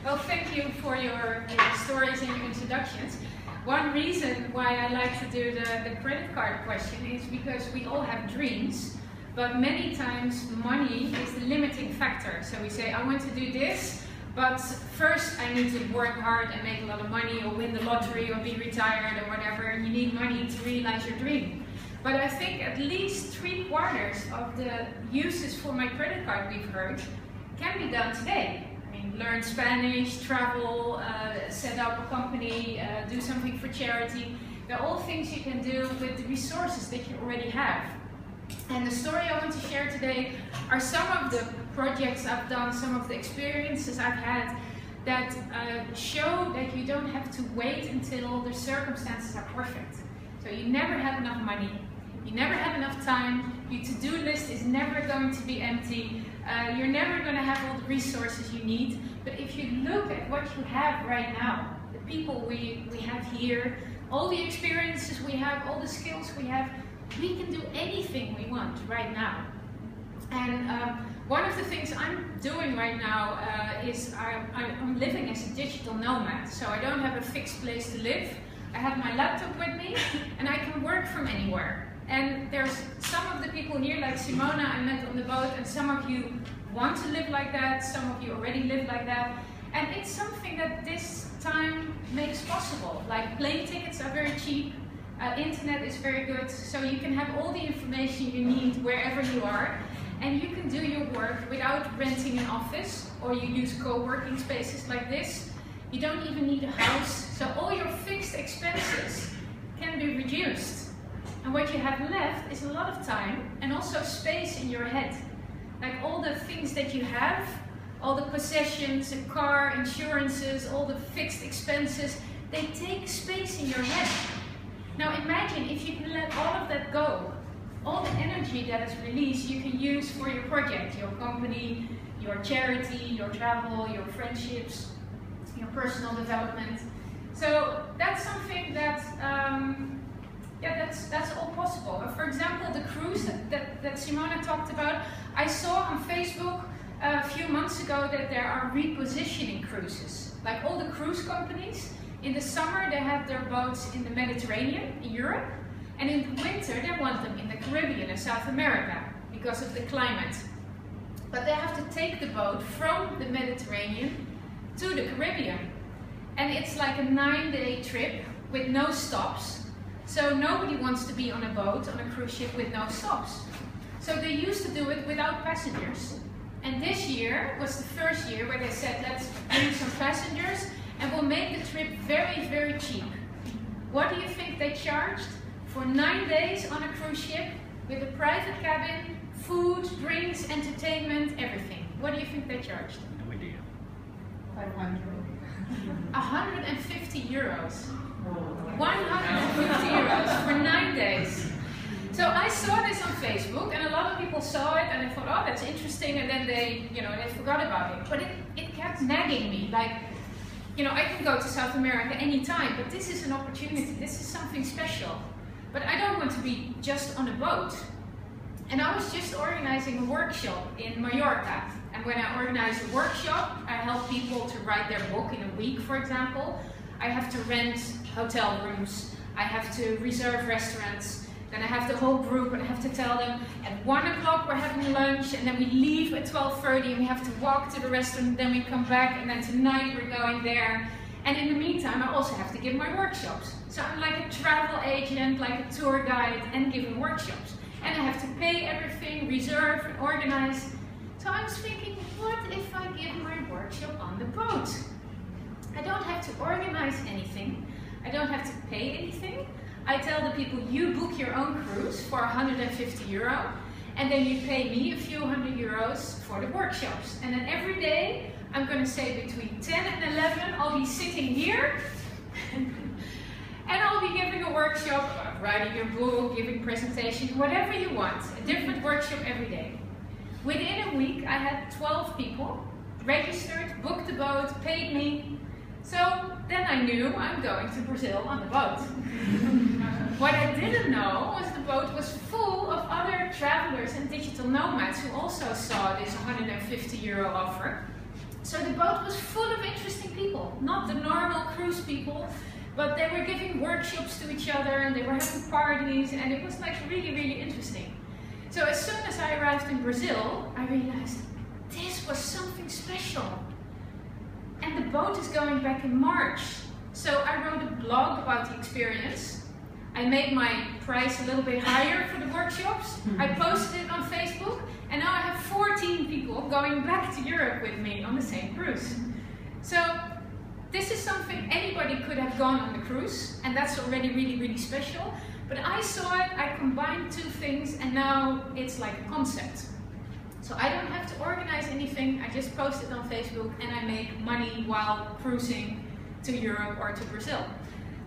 Well, thank you for your stories and your introductions. One reason why I like to do the credit card question is because we all have dreams, but many times money is the limiting factor. So we say, I want to do this, but first I need to work hard and make a lot of money, or win the lottery, or be retired, or whatever, and you need money to realize your dream. But I think at least 3/4 of the uses for my credit card we've heard can be done today. I mean, learn Spanish, travel, set up a company, do something for charity. They're all things you can do with the resources that you already have. And the story I want to share today are some of the projects I've done, some of the experiences I've had that show that you don't have to wait until the circumstances are perfect. So you never have enough money, you never have enough time, your to-do list is never going to be empty, you're never going to have all the resources you need. But if you look at what you have right now, the people we have here, all the experiences we have, all the skills we have, we can do anything we want right now. And one of the things I'm doing right now is I'm living as a digital nomad. So I don't have a fixed place to live. I have my laptop with me and I can work from anywhere. And there's some of the people here, like Simona, I met on the boat, and some of you want to live like that, some of you already live like that. And it's something that this time makes possible. Like plane tickets are very cheap, internet is very good, so you can have all the information you need wherever you are. And you can do your work without renting an office, or you use co-working spaces like this. You don't even need a house, so all your fixed expenses can be reduced. And what you have left is a lot of time and also space in your head. Like all the things that you have, all the possessions, a car, insurances, all the fixed expenses, they take space in your head. Now imagine if you can let all of that go. All the energy that is released you can use for your project, your company, your charity, your travel, your friendships, your personal development. So that's something that, that's all possible. For example, the cruise that Simona talked about, I saw on Facebook a few months ago that there are repositioning cruises. Like all the cruise companies, in the summer they have their boats in the Mediterranean, in Europe, and in the winter they want them in the Caribbean and South America because of the climate. But they have to take the boat from the Mediterranean to the Caribbean. And it's like a 9-day trip with no stops. So nobody wants to be on a boat, on a cruise ship with no stops. So they used to do it without passengers. And this year was the first year where they said, let's bring some passengers and we'll make the trip very, very cheap. What do you think they charged for 9 days on a cruise ship with a private cabin, food, drinks, entertainment, everything? What do you think they charged? No idea. 500. 150 euros. 150 euros for 9 days. So I saw this on Facebook, and a lot of people saw it, and I thought, oh, that's interesting, and then they forgot about it. But it kept nagging me, like, I can go to South America anytime, but this is an opportunity, this is something special. But I don't want to be just on a boat. And I was just organizing a workshop in Mallorca. And when I organize a workshop, I help people to write their book in a week, for example. I have to rent hotel rooms, I have to reserve restaurants, then I have the whole group and I have to tell them at 1 o'clock we're having lunch, and then we leave at 12:30 and we have to walk to the restaurant, then we come back, and then tonight we're going there. And in the meantime, I also have to give my workshops. So I'm like a travel agent, like a tour guide, and giving workshops. And I have to pay everything, reserve, and organize. So I was thinking, what if I give my workshop on the boat? I don't have to organize anything. I don't have to pay anything. I tell the people, you book your own cruise for 150 euro, and then you pay me a few hundred euros for the workshops. And then every day, I'm going to say between 10 and 11, I'll be sitting here, and I'll be giving a workshop, writing your book, giving presentations, whatever you want, a different workshop every day. Within a week, I had 12 people registered, booked the boat, paid me. So then I knew I'm going to Brazil on the boat. What I didn't know was the boat was full of other travelers and digital nomads who also saw this 150 euro offer. So the boat was full of interesting not the normal cruise people, but they were giving workshops to each other and they were having parties, and it was like really, really interesting. So as soon as I arrived in Brazil, I realized this was something special. And the boat is going back in March. So I wrote a blog about the experience. I made my price a little bit higher for the workshops. I posted it on Facebook, and now I have 14 people going back to Europe with me on the same cruise. So this is something anybody could have gone on the cruise, and that's already really, really special. But I saw it, I combined two things, and now it's like a concept. So I don't have to organize anything, I just post it on Facebook and I make money while cruising to Europe or to Brazil.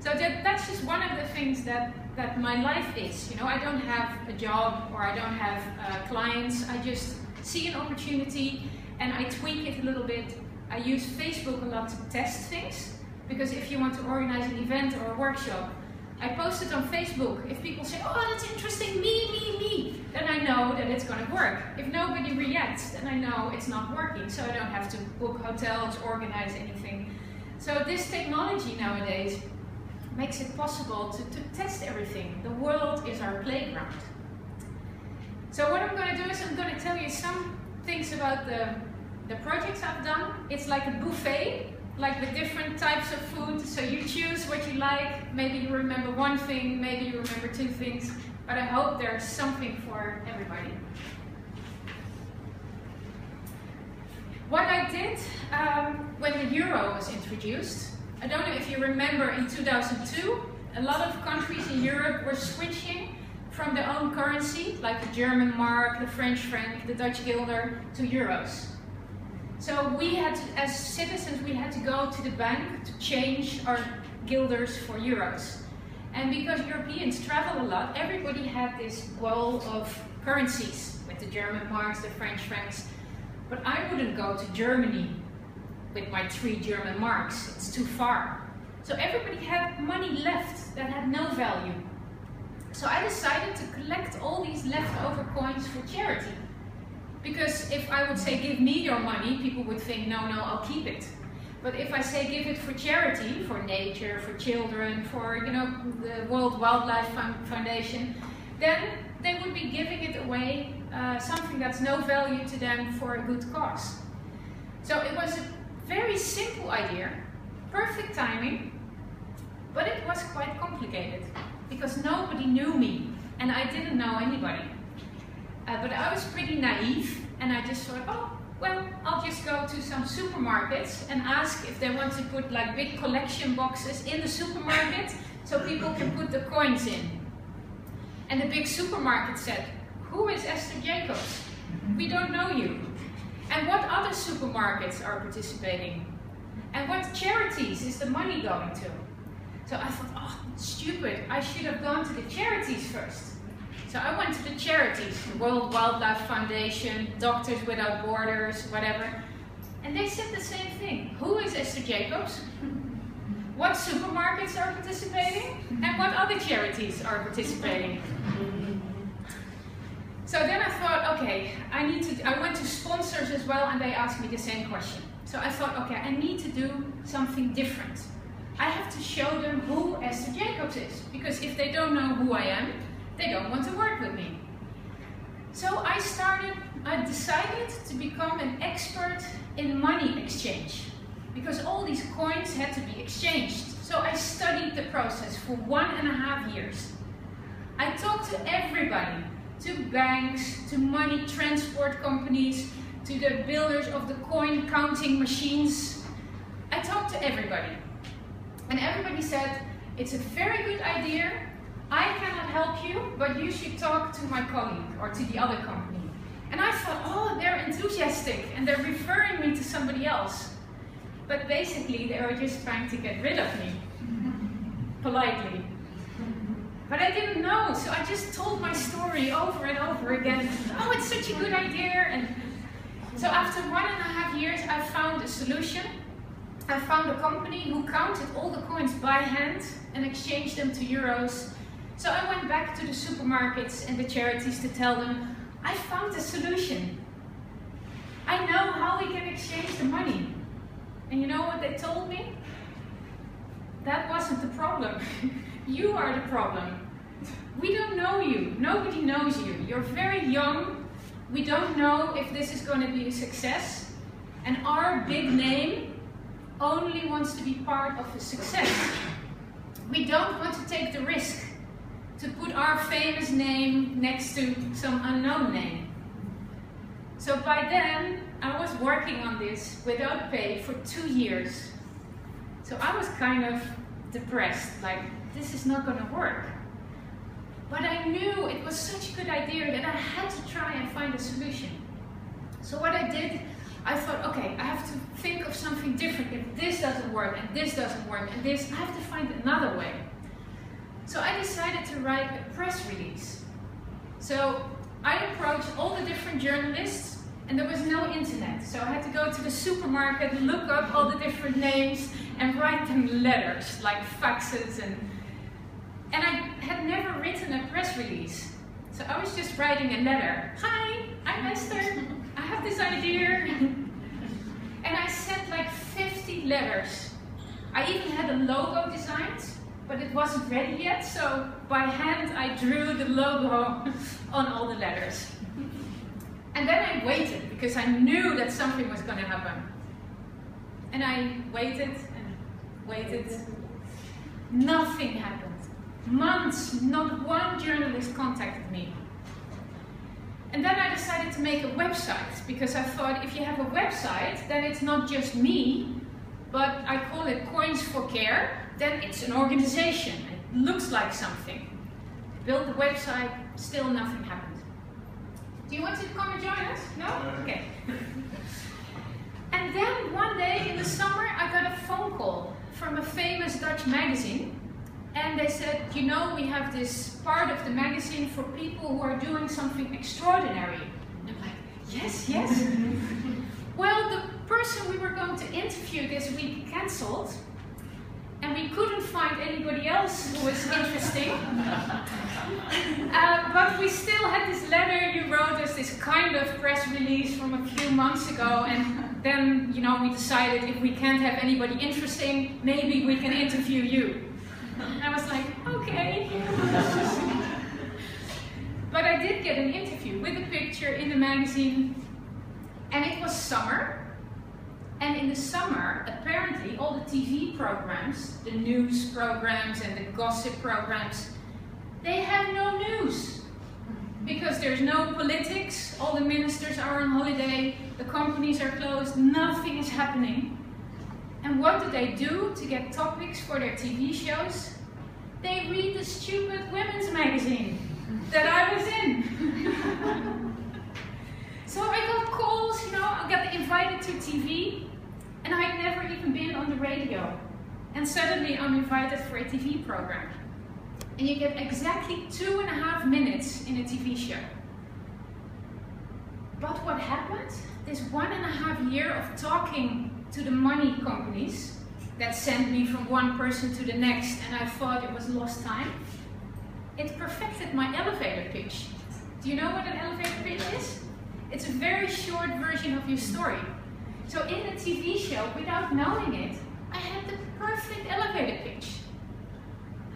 So that's just one of the things that my life is. You know, I don't have a job or I don't have clients. I just see an opportunity and I tweak it a little bit. I use Facebook a lot to test things, because if you want to organize an event or a workshop, I post it on Facebook. If people say, oh, that's interesting, me, then I know that it's going to work. If nobody reacts, then I know it's not working. So I don't have to book hotels, organize anything. So this technology nowadays makes it possible to test everything. The world is our playground. So what I'm going to do is I'm going to tell you some things about the projects I've done. It's like a buffet, like the different types of food. So you choose what you like. Maybe you remember one thing, maybe you remember two things, but I hope there's something for everybody. What I did when the euro was introduced, I don't know if you remember, in 2002, a lot of countries in Europe were switching from their own currency, like the German mark, the French franc, the Dutch guilder, to euros. So we had to, as citizens, we had to go to the bank to change our guilders for euros. And because Europeans travel a lot, everybody had this bowl of currencies with the German marks, the French francs. But I wouldn't go to Germany with my 3 German marks, it's too far. So everybody had money left that had no value. So I decided to collect all these leftover coins for charity. Because if I would say, give me your money, people would think, no, I'll keep it. But if I say, give it for charity, for nature, for children, for, you know, the World Wildlife Foundation, then they would be giving it away, something that's no value to them, for a good cause. So it was a very simple idea, perfect timing, but it was quite complicated because nobody knew me and I didn't know anybody. But I was pretty naive and I just thought, oh, well, I'll just go to some supermarkets and ask if they want to put like big collection boxes in the supermarket so people can put the coins in. And the big supermarket said, who is Esther Jacobs? We don't know you. And what other supermarkets are participating? And what charities is the money going to? So I thought, oh, stupid, I should have gone to the charities first. So I went to the charities, the World Wildlife Foundation, Doctors Without Borders, whatever. And they said the same thing. Who is Esther Jacobs? What supermarkets are participating? And what other charities are participating? So then I thought, okay, I went to sponsors as well and they asked me the same question. So I thought, okay, I need to do something different. I have to show them who Esther Jacobs is, because if they don't know who I am, they don't want to work with me. So I decided to become an expert in money exchange, because all these coins had to be exchanged. So I studied the process for 1.5 years. I talked to everybody, to banks, to money transport companies, to the builders of the coin counting machines. I talked to everybody. And everybody said, it's a very good idea, I cannot help you, but you should talk to my colleague or to the other company. And I thought, oh, they're enthusiastic and they're referring me to somebody else. But basically they were just trying to get rid of me, politely. But I didn't know, so I just told my story over and over again. Oh, it's such a good idea. And so after 1.5 years, I found a solution. I found a company who counted all the coins by hand and exchanged them to euros. So I went back to the supermarkets and the charities to tell them, I found a solution. I know how we can exchange the money. And you know what they told me? That wasn't the problem. You are the problem. We don't know you. Nobody knows you. You're very young. We don't know if this is going to be a success. And our big name only wants to be part of the success. We don't want to take the risk to put our famous name next to some unknown name. So by then, I was working on this without pay for 2 years. So I was kind of depressed, like, this is not going to work. But I knew it was such a good idea that I had to try and find a solution. So what I did, I thought, okay, I have to think of something different. If this doesn't work, and this doesn't work, and this, I have to find another way. So I decided to write a press release. So I approached all the different journalists, and there was no internet. So I had to go to the supermarket, look up all the different names, and write them letters, like faxes, and I had never written a press release. So I was just writing a letter. Hi, I'm Esther. I have this idea. And I sent like 50 letters. I even had a logo designed, but it wasn't ready yet. So by hand, I drew the logo on all the letters. And then I waited, because I knew that something was going to happen. And I waited and waited. Nothing happened. Months, not one journalist contacted me. And then I decided to make a website, because I thought if you have a website, then it's not just me, but I call it Coins for Care, then it's an organization. It looks like something. Built the website, still nothing happened. Do you want to come and join us? No? Okay. And then one day in the summer, I got a phone call from a famous Dutch magazine. And they said, you know, we have this part of the magazine for people who are doing something extraordinary. And I'm like, yes, yes. Well, the person we were going to interview this week cancelled. And we couldn't find anybody else who was interesting. But we still had this letter you wrote us, this kind of press release from a few months ago. And then, you know, we decided if we can't have anybody interesting, maybe we can interview you. And I was like, okay. But I did get an interview with a picture in the magazine. And it was summer. And in the summer, apparently, all the TV programs, the news programs and the gossip programs, they have no news. Because there's no politics, all the ministers are on holiday, the companies are closed, nothing is happening. And what do to get topics for their TV shows? They read the stupid women's magazine that I was in. So I got calls, you know, I got invited to TV, and I'd never even been on the radio. And suddenly I'm invited for a TV program. And you get exactly 2.5 minutes in a TV show. But what happened? This 1.5 years of talking to the money companies that sent me from one person to the next, and I thought it was lost time, it perfected my elevator pitch. Do you know what an elevator pitch is? It's a very short version of your story. So in the TV show, without knowing it, I had the perfect elevator pitch.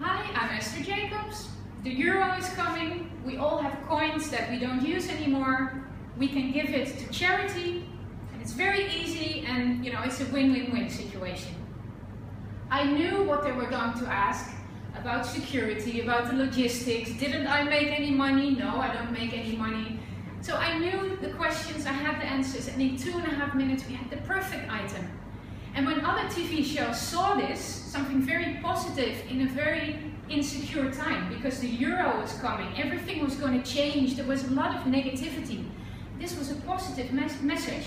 Hi, I'm Esther Jacobs. The euro is coming. We all have coins that we don't use anymore. We can give it to charity. And it's very easy, and you know, it's a win-win-win situation. I knew what they were going to ask about security, about the logistics. Didn't I make any money? No, I don't make any money. So I knew the questions, I had the answers, and in 2.5 minutes we had the perfect item. And when other TV shows saw this, something very positive in a very insecure time, because the euro was coming, everything was going to change, there was a lot of negativity. This was a positive message.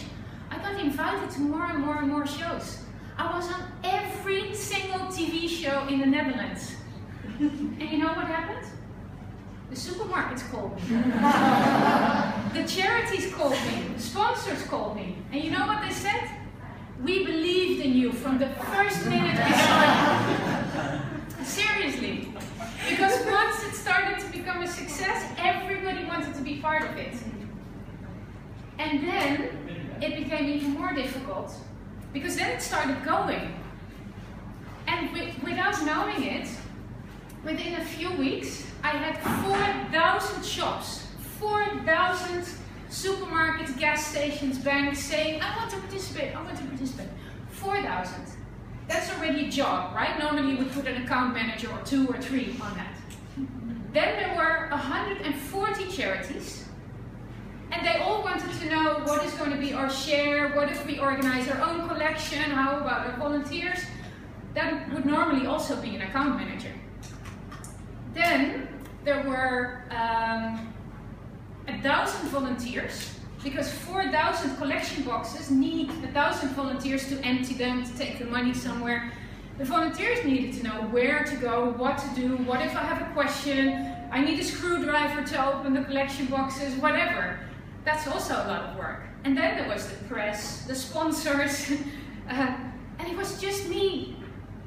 I got invited to more and more and more shows. I was on every single TV show in the Netherlands. And you know what happened? The supermarkets called me. The charities called me. The sponsors called me. And you know what they said? We believed in you from the first minute we started. Seriously. Because once it started to become a success, everybody wanted to be part of it. And then it became even more difficult because then it started going. And without knowing it, within a few weeks, I had 4,000 shops, 4,000 supermarkets, gas stations, banks saying, I want to participate, I want to participate. 4,000. That's already a job, right? Normally you would put an account manager or 2 or 3 on that. Then there were 140 charities, and they all wanted to know what is going to be our share, what if we organize our own collection, how about our volunteers. That would normally also be an account manager. Then there were 1,000 volunteers, because 4,000 collection boxes need 1,000 volunteers to empty them, to take the money somewhere. The volunteers needed to know where to go, what to do, what if I have a question, I need a screwdriver to open the collection boxes, whatever. That's also a lot of work. And then there was the press, the sponsors, and it was just me.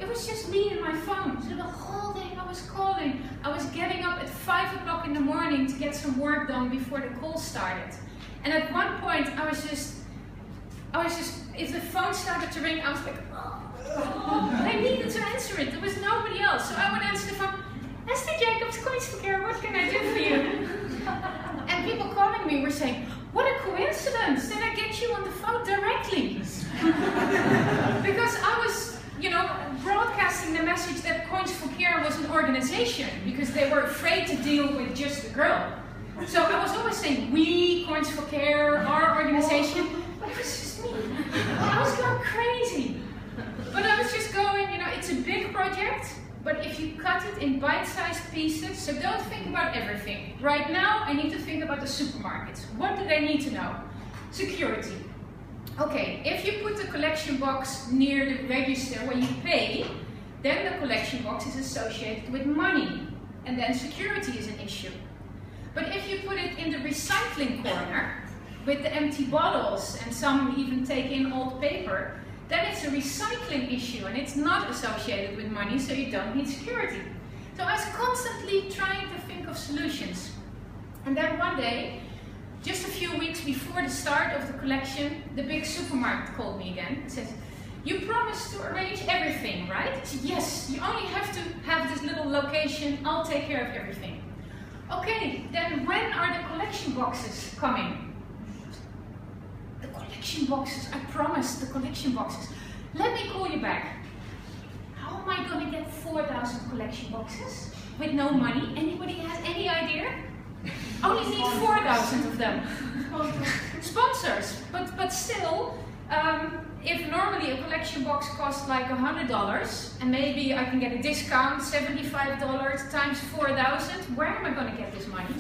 It was just me and my phone. So the whole day I was calling. I was getting up at 5 o'clock in the morning to get some work done before the call started. And at one point I was just, if the phone started to ring, I was like, oh, I needed to answer it. There was nobody else. So I would answer the phone, Esther Jacobs, Kunstverkeer, what can I do for you? And people calling me were saying, what a coincidence, did I get you on the phone directly? Because I was, you know, broadcasting the message that Kunstverkeer was an organization, because they were afraid to deal with just a girl. So I was always saying, we, Kunstverkeer, our organization, but it was just me. I was going crazy. But I was just going, you know, it's a big project, but if you cut it in bite-sized pieces, so don't think about everything. Right now, I need to think about the supermarkets. What do they need to know? Security. Okay, if you put the collection box near the register where you pay, then the collection box is associated with money, and then security is an issue. But if you put it in the recycling corner, with the empty bottles, and some even take in old paper, then it's a recycling issue, and it's not associated with money, so you don't need security. So I was constantly trying to think of solutions. And then one day, just a few weeks before the start of the collection, the big supermarket called me again and said, you promised to arrange everything, right? I said, yes, you only have to have this little location, I'll take care of everything. Okay, then when are the collection boxes coming? The collection boxes, I promised the collection boxes. Let me call you back. How am I going to get 4,000 collection boxes with no money? Anybody has any idea? Only need 4,000 of them. Sponsors, but still, if normally a collection box costs like $100, and maybe I can get a discount, $75 times 4,000, where am I going to get this money?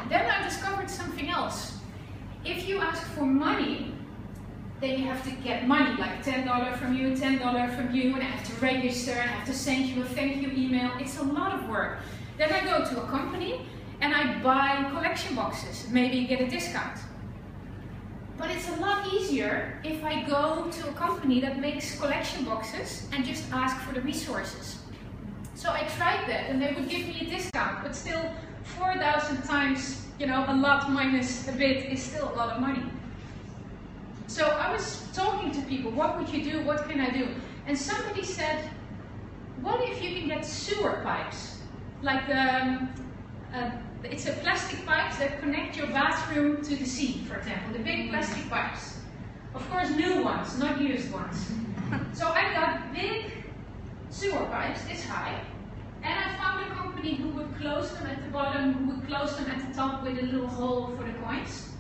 Then I discovered something else. If you ask for money, then you have to get money, like $10 from you, $10 from you, and I have to register, and I have to send you a thank you email. It's a lot of work. Then I go to a company and I buy collection boxes, maybe get a discount. But it's a lot easier if I go to a company that makes collection boxes and just ask for the resources. So I tried that, and they would give me a discount, but still 4,000 times, you know, a lot minus a bit is still a lot of money. So I was talking to people, what would you do, what can I do? And somebody said, what if you can get sewer pipes? Like it's a plastic pipes that connect your bathroom to the sea, for example, the big plastic pipes. Of course, new ones, not used ones. So I got big sewer pipes this high, and I found a company who would close them at the bottom, who would close them at the top with a little hole for the coins.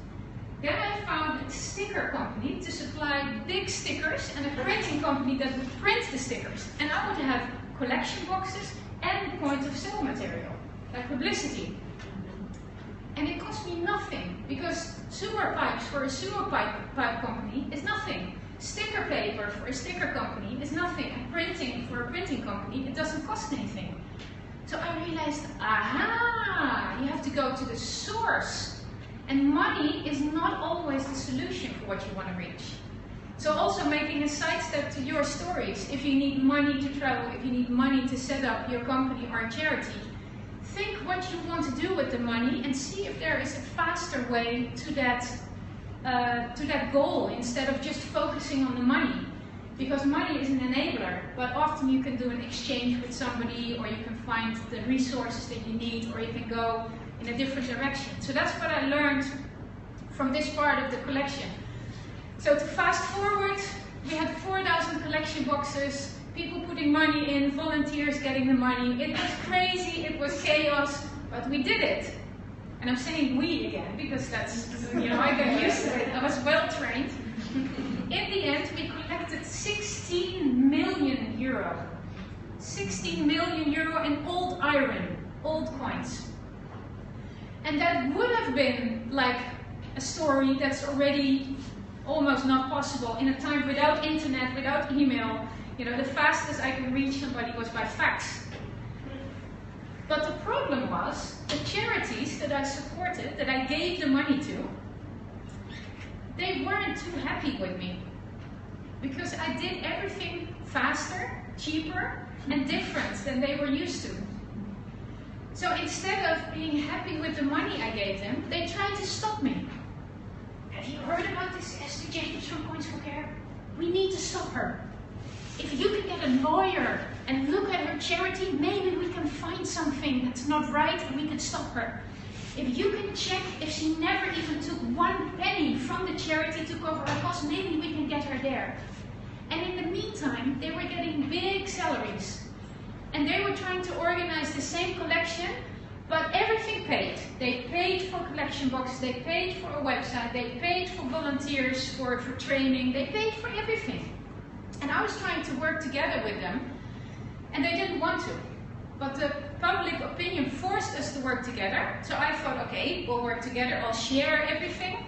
Then I found a sticker company to supply big stickers, and a printing company that would print the stickers. And I would have collection boxes and point of sale material, like publicity. And it cost me nothing, because sewer pipes for a sewer pipe company is nothing. Sticker paper for a sticker company is nothing. And printing for a printing company, it doesn't cost anything. So I realized, aha, you have to go to the source. And money is not always the solution for what you want to reach. So also making a sidestep to your stories, if you need money to travel, if you need money to set up your company or a charity, think what you want to do with the money and see if there is a faster way to that to that goal instead of just focusing on the money. Because money is an enabler, but often you can do an exchange with somebody, or you can find the resources that you need, or you can go in a different direction. So that's what I learned from this part of the collection. So to fast forward, we had 4,000 collection boxes, people putting money in, volunteers getting the money. It was crazy, it was chaos, but we did it. And I'm saying we again, because that's, you know, I got used to it. I was well trained. In the end, we collected 16 million euro. 16 million euro in old iron, old coins. And that would have been like a story that's already almost not possible in a time without internet, without email. You know, the fastest I could reach somebody was by fax. But the problem was, the charities that I supported, that I gave the money to, they weren't too happy with me. Because I did everything faster, cheaper, and different than they were used to. So instead of being happy with the money I gave them, they tried to stop me. Have you heard about this Esther Jacobs from Coins for Care? We need to stop her. If you can get a lawyer and look at her charity, maybe we can find something that's not right and we can stop her. If you can check if she never even took 1 penny from the charity to cover her costs, maybe we can get her there. And in the meantime, they were getting big salaries. And they were trying to organize the same collection, but everything paid. They paid for collection boxes, they paid for a website, they paid for volunteers, for training, they paid for everything. And I was trying to work together with them, and they didn't want to. But the public opinion forced us to work together. So I thought, okay, we'll work together, I'll share everything.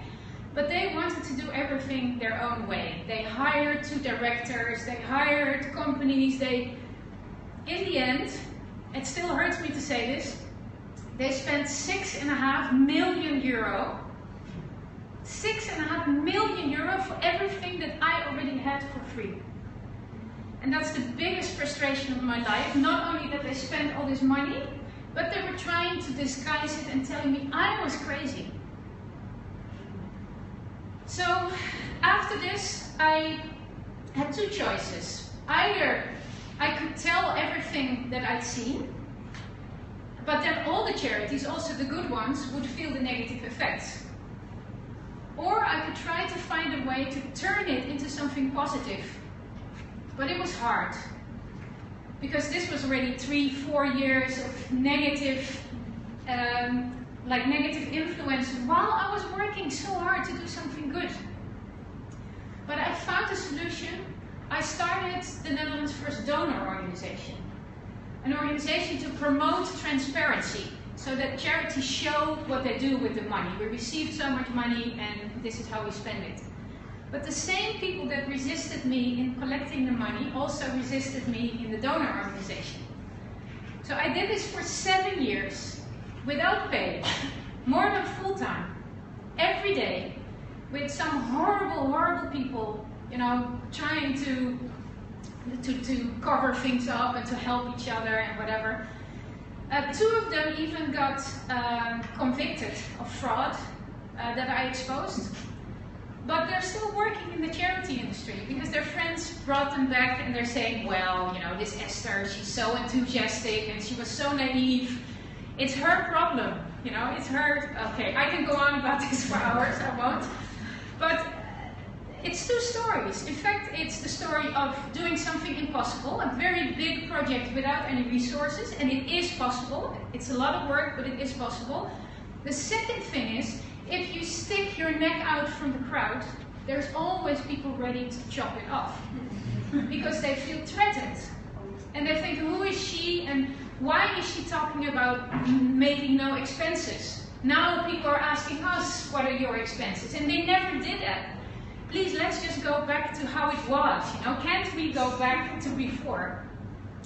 But they wanted to do everything their own way. They hired 2 directors, they hired companies, in the end, it still hurts me to say this, they spent 6.5 million euro. 6.5 million euro for everything that I already had for free. And that's the biggest frustration of my life. Not only that they spent all this money, but they were trying to disguise it and telling me I was crazy. So after this, I had 2 choices. Either I could tell everything that I'd seen, but then all the charities, also the good ones, would feel the negative effects. Or I could try to find a way to turn it into something positive. But it was hard. Because this was already 3-4 years of negative, negative influence while I was working so hard to do something good. But I found a solution. I started the Netherlands' first donor organization. An organization to promote transparency, so that charities show what they do with the money. We received so much money and this is how we spend it. But the same people that resisted me in collecting the money also resisted me in the donor organization. So I did this for 7 years, without pay, more than full-time, every day, with some horrible, horrible people, you know, trying to cover things up and to help each other and whatever. 2 of them even got convicted of fraud that I exposed. But they're still working in the charity industry because their friends brought them back and they're saying, well, you know, this Esther, she's so enthusiastic and she was so naive. It's her problem, you know, it's her. Okay, I can go on about this for hours, I won't. But it's 2 stories. In fact, it's the story of doing something impossible, a very big project without any resources, and it is possible. It's a lot of work, but it is possible. The second thing is, if you stick your neck out from the crowd, there's always people ready to chop it off. Because they feel threatened. And they think, who is she and why is she talking about making no expenses? Now people are asking us, what are your expenses? And they never did that. Please, let's just go back to how it was, you know, can't we go back to before?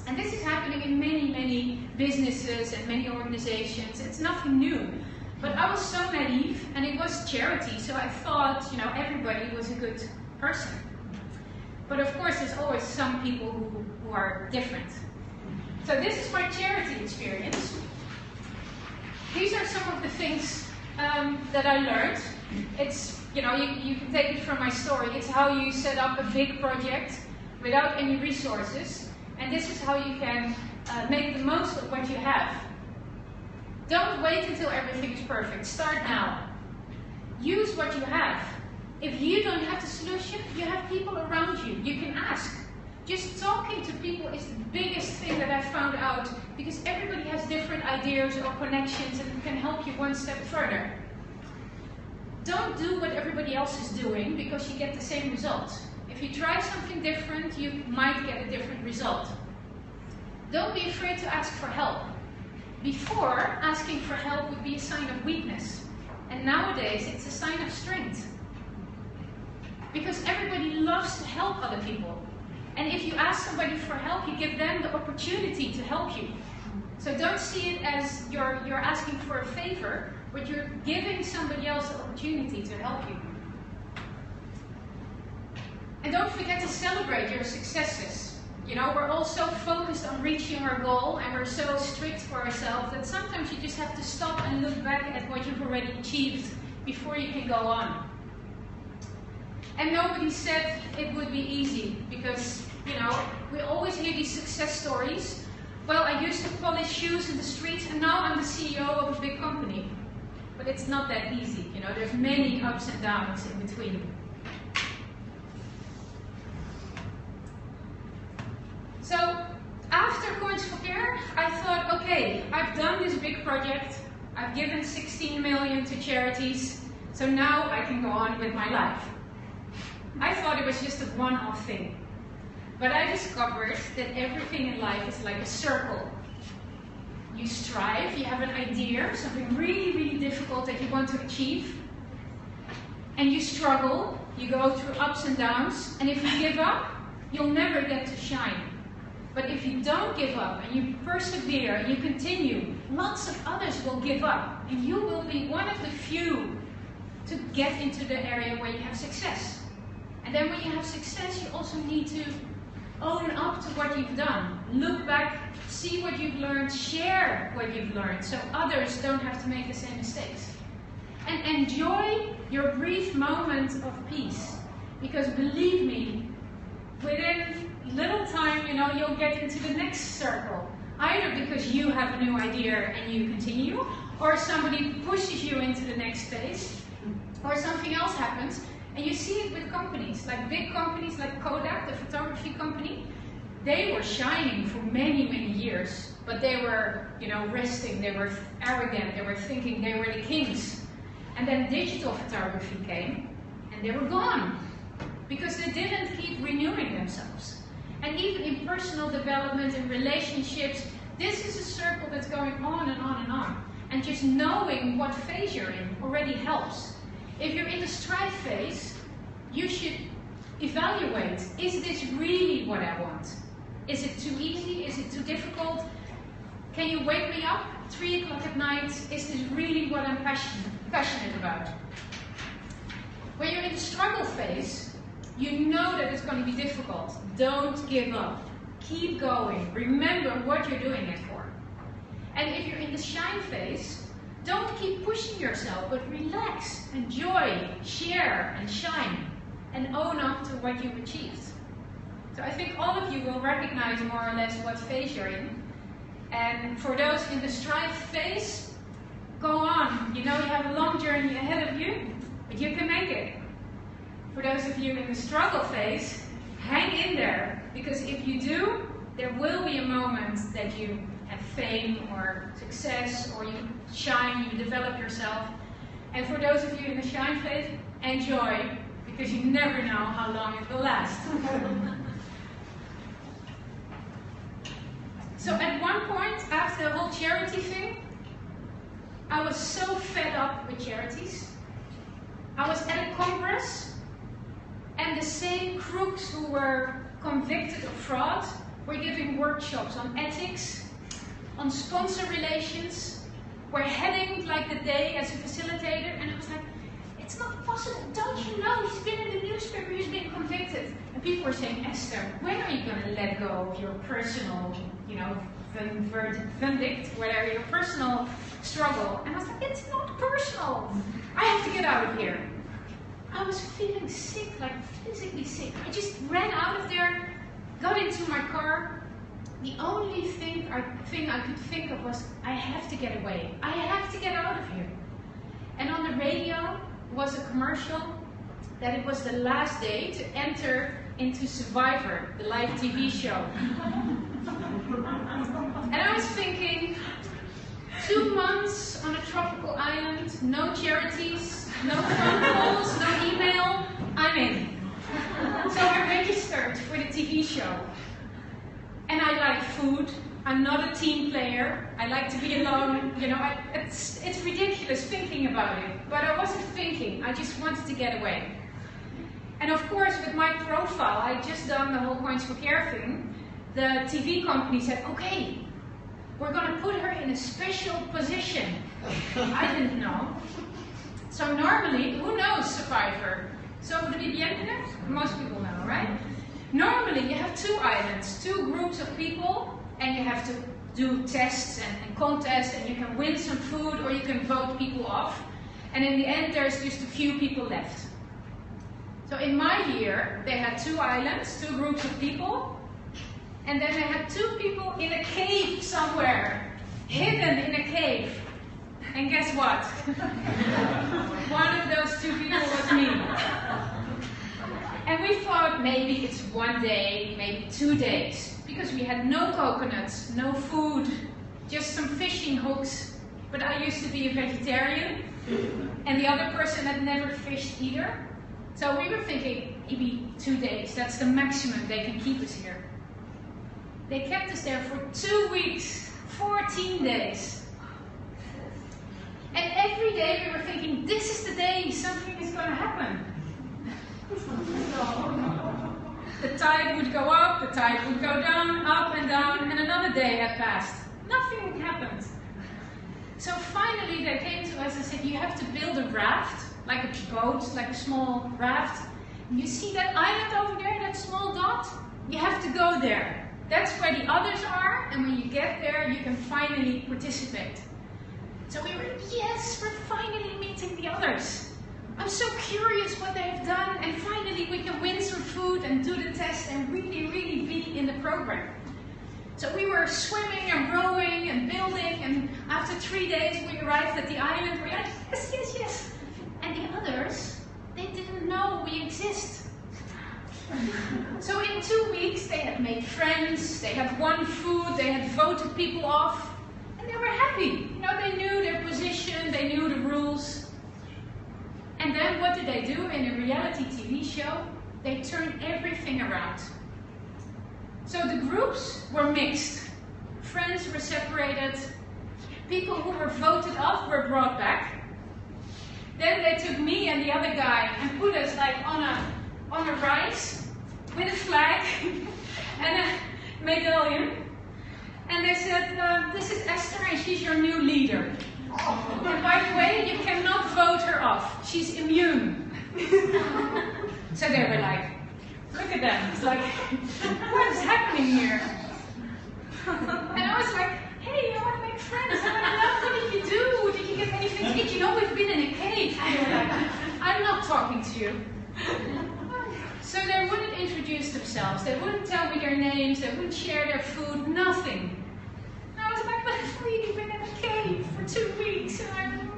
And this is happening in many, many businesses and many organizations. It's nothing new. But I was so naive, and it was charity, so I thought, you know, everybody was a good person. But of course, there's always some people who are different. So this is my charity experience. These are some of the things that I learned. it's, you know, you can take it from my story. It's how you set up a big project without any resources. And this is how you can make the most of what you have. Don't wait until everything is perfect. Start now. Use what you have. If you don't have the solution, you have people around you. You can ask. Just talking to people is the biggest thing that I found out, because everybody has different ideas or connections and can help you one step further. Don't do what everybody else is doing because you get the same result. If you try something different, you might get a different result. Don't be afraid to ask for help. Before, asking for help would be a sign of weakness. And nowadays, it's a sign of strength. Because everybody loves to help other people. And if you ask somebody for help, you give them the opportunity to help you. So don't see it as you're asking for a favor, but you're giving somebody else the opportunity to help you. And don't forget to celebrate your successes. You know, we're all so focused on reaching our goal, and we're so strict for ourselves that sometimes you just have to stop and look back at what you've already achieved before you can go on. And nobody said it would be easy, because, you know, we always hear these success stories. Well, I used to polish shoes in the streets, and now I'm the CEO of a big company. But it's not that easy, you know, there's many ups and downs in between. So, after Coins for Care, I thought, okay, I've done this big project, I've given 16 million to charities, so now I can go on with my life. I thought it was just a one-off thing. But I discovered that everything in life is like a circle. You strive, you have an idea, something really, really difficult that you want to achieve. And you struggle, you go through ups and downs, and if you give up, you'll never get to shine. But if you don't give up, and you persevere, and you continue, lots of others will give up, and you will be one of the few to get into the area where you have success. And then when you have success, you also need to own up to what you've done. Look back, see what you've learned, share what you've learned, so others don't have to make the same mistakes. And enjoy your brief moment of peace. Because believe me, within little time, you know, you'll get into the next circle. Either because you have a new idea and you continue, or somebody pushes you into the next phase, or something else happens. And you see it with companies, like big companies like Kodak, the photography company. They were shining for many, many years, but they were, you know, resting, they were arrogant, they were thinking they were the kings. And then digital photography came, and they were gone, because they didn't keep renewing themselves. And even in personal development and relationships, this is a circle that's going on and on and on. And just knowing what phase you're in already helps. If you're in the strive phase, you should evaluate, is this really what I want? Is it too easy? Is it too difficult? Can you wake me up 3 o'clock at night? Is this really what I'm passionate about? When you're in the struggle phase, you know that it's going to be difficult. Don't give up. Keep going. Remember what you're doing it for. And if you're in the shine phase, don't keep pushing yourself, but relax, enjoy, share, and shine, and own up to what you've achieved. So I think all of you will recognize more or less what phase you're in. And for those in the strive phase, go on. You know you have a long journey ahead of you, but you can make it. For those of you in the struggle phase, hang in there, because if you do, there will be a moment that you have fame or success, or you shine, you develop yourself. And for those of you in the shine phase, enjoy, because you never know how long it will last. So at one point, after the whole charity thing, I was so fed up with charities. I was at a congress, and the same crooks who were convicted of fraud were giving workshops on ethics, on sponsor relations, were heading like the day as a facilitator, and I was like, it's not possible. Don't you know he's been in the newspaper, he's been convicted. And people were saying, Esther, when are you going to let go of your personal, you know, verdict, whatever, your personal struggle? And I was like, it's not personal. I have to get out of here. I was feeling sick, like physically sick. I just ran out of there, got into my car. The only thing I could think of was, I have to get away. I have to get out of here. And on the radio was a commercial that it was the last day to enter into Survivor, the live TV show. And I was thinking, 2 months on a tropical island, no charities, no phone calls, no email, I'm in. So I registered for the TV show. And I like food. I'm not a team player. I like to be alone. You know, it's ridiculous thinking about it. But I wasn't thinking. I just wanted to get away. And of course, with my profile, I'd just done the whole Coins for Care thing. The TV company said, okay, we're going to put her in a special position. I didn't know. So normally, who knows Survivor? So the BBN, most people know, right? Normally, you have 2 islands, 2 groups of people, and you have to do tests and contests, and you can win some food, or you can vote people off. And in the end, there's just a few people left. So in my year, they had 2 islands, 2 groups of people, and then they had 2 people in a cave somewhere, hidden in a cave. And guess what? One of those 2 people was me. And we thought maybe it's 1 day, maybe 2 days, because we had no coconuts, no food, just some fishing hooks. But I used to be a vegetarian, and the other person had never fished either. So we were thinking maybe 2 days, that's the maximum they can keep us here. They kept us there for 2 weeks, 14 days. And every day we were thinking, this is the day something is going to happen. The tide would go up, the tide would go down, up and down, and another day had passed. Nothing happened. So finally they came to us and said, you have to build a raft, like a boat, like a small raft. And you see that island over there, that small dot? You have to go there. That's where the others are, and when you get there, you can finally participate. So we were, yes, we're finally meeting the others. I'm so curious what they have done, and finally we can win some food and do the test and really, really be in the program. So we were swimming and rowing and building, and after 3 days we arrived at the island. We were like, yes, yes, yes. And the others, they didn't know we exist. So in 2 weeks they had made friends, they had won food, they had voted people off, and they were happy. You know, they knew their position, they knew the rules. And then what did they do in a reality TV show? They turned everything around. So the groups were mixed. Friends were separated. People who were voted off were brought back. Then they took me and the other guy and put us like on a rise with a flag and a medallion. And they said, this is Esther and she's your new leader. And by the way, you cannot vote her off. She's immune. So they were like, look at them. It's like, what is happening here? And I was like, hey, I want to make friends. I want to know, what did you do? Did you get anything to eat? You know, we've been in a cave. And they were like, I'm not talking to you. So they wouldn't introduce themselves. They wouldn't tell me their names. They wouldn't share their food. Nothing. And I was like, but I've really been in a cave for 2 weeks. And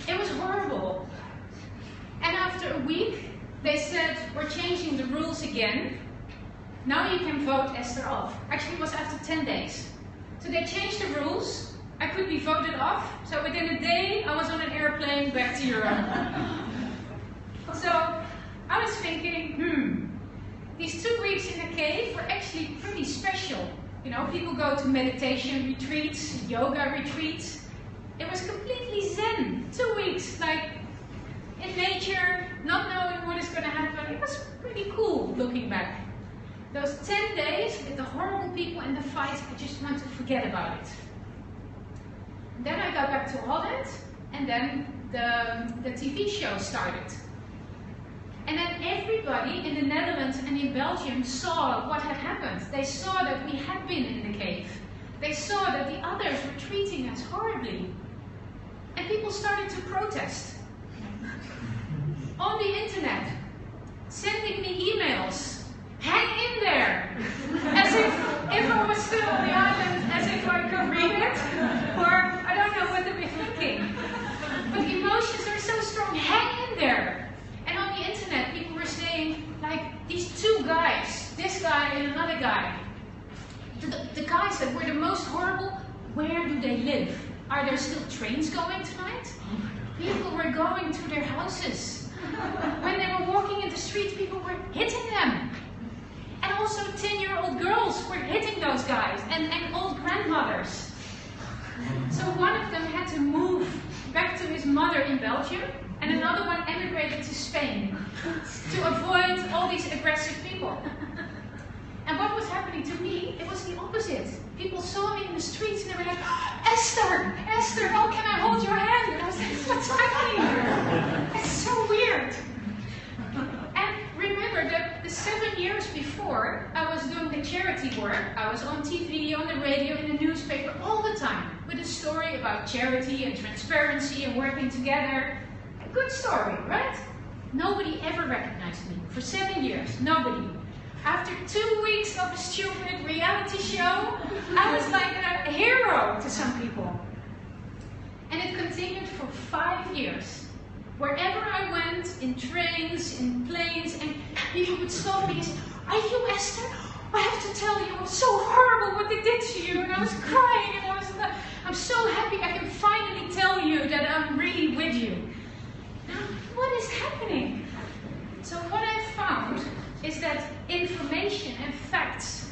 it was horrible. And after a week, they said, we're changing the rules again. Now you can vote Esther off. Actually, it was after 10 days. So they changed the rules. I could be voted off. So within a day, I was on an airplane back to Europe. So I was thinking, these 2 weeks in a cave were actually pretty special. You know, people go to meditation retreats, yoga retreats. It was completely zen. 2 weeks, like in nature, not knowing what is going to happen. It was pretty cool looking back. Those 10 days with the horrible people and the fights, I just want to forget about it. Then I got back to Holland, and then the TV show started. And then everybody in the Netherlands and in Belgium saw what had happened. They saw that we had been in the cave. They saw that the others were treating us horribly. And people started to protest. On the internet, sending me emails. Hang in there! As if I was still on the island, as if I could read it. Or I don't know what they were thinking. But emotions are so strong. Hang in there! And on the internet, people were saying, like, these two guys, this guy and another guy. The guys that were the most horrible, where do they live? Are there still trains going tonight? People were going to their houses. When they were walking in the street, people were hitting them. And also 10-year-old girls were hitting those guys, and old grandmothers. So one of them had to move back to his mother in Belgium, and another one emigrated to Spain to avoid all these aggressive people. And what was happening to me, it was the opposite. People saw me in the streets and they were like, Esther, Esther, oh, can I hold your hand? And I was like, what's happening here? It's so weird. And remember that the 7 years before, I was doing the charity work. I was on TV, on the radio, in the newspaper all the time with a story about charity and transparency and working together. A good story, right? Nobody ever recognized me. For 7 years, nobody. After 2 weeks of a stupid reality show, I was like a hero to some people. And it continued for 5 years. Wherever I went, in trains, in planes, and people would stop me and say, are you Esther? I have to tell you, it was so horrible what they did to you. And I was crying, and I'm so happy I can finally tell you that I'm really with you. Now, what is happening? So what I found is that information and facts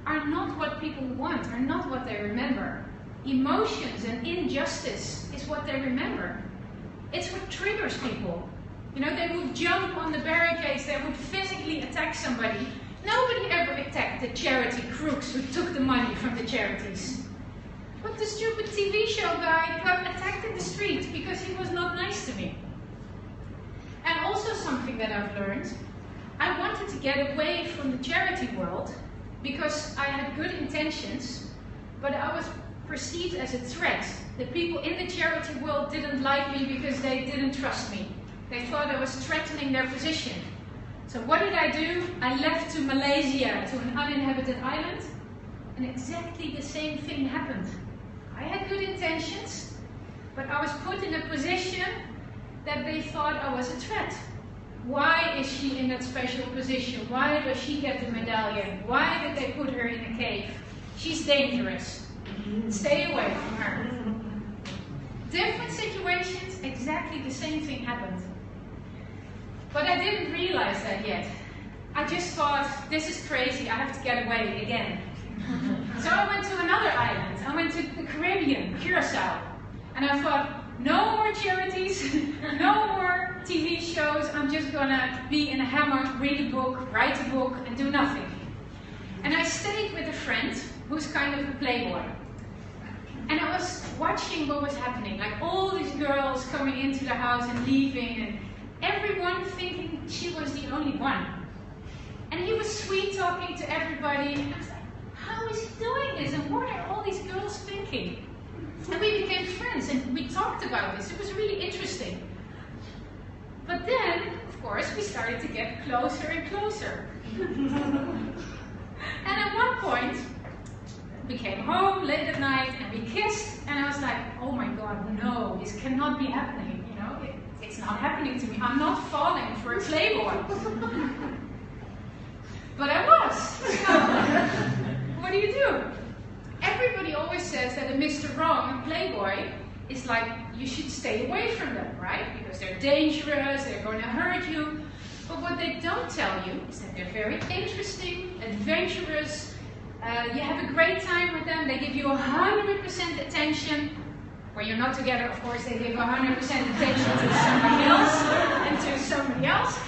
are not what people want, are not what they remember. Emotions and injustice is what they remember. It's what triggers people. You know, they would jump on the barricades, they would physically attack somebody. Nobody ever attacked the charity crooks who took the money from the charities. But the stupid TV show guy got attacked in the street because he was not nice to me. And also something that I've learned, I wanted to get away from the charity world because I had good intentions, but I was perceived as a threat. The people in the charity world didn't like me because they didn't trust me. They thought I was threatening their position. So what did I do? I left to Malaysia, to an uninhabited island, and exactly the same thing happened. I had good intentions, but I was put in a position that they thought I was a threat. Why is she in that special position? Why does she get the medallion? Why did they put her in a cave? She's dangerous. Stay away from her. Different situations, exactly the same thing happened. But I didn't realize that yet. I just thought, this is crazy, I have to get away again. So I went to another island. I went to the Caribbean, Curacao. And I thought, no more charities, no more TV shows. I'm just gonna be in a hammock, read a book, write a book, and do nothing. And I stayed with a friend who's kind of a playboy. And I was watching what was happening, like all these girls coming into the house and leaving, and everyone thinking she was the only one. And he was sweet talking to everybody, and I was like, how is he doing this? And what are all these girls thinking? And we became friends, and we talked about this. It was really interesting. But then, of course, we started to get closer and closer. And at one point, we came home late at night, and we kissed, and I was like, oh my God, no, this cannot be happening, you know? It's not happening to me. I'm not falling for a playboy. But I was. So, what do you do? Everybody always says that a Mr. Wrong, a playboy, is like, you should stay away from them, right? Because they're dangerous, they're going to hurt you. But what they don't tell you is that they're very interesting, adventurous. You have a great time with them. They give you 100% attention. When you're not together, of course, they give 100% attention to somebody else and to somebody else.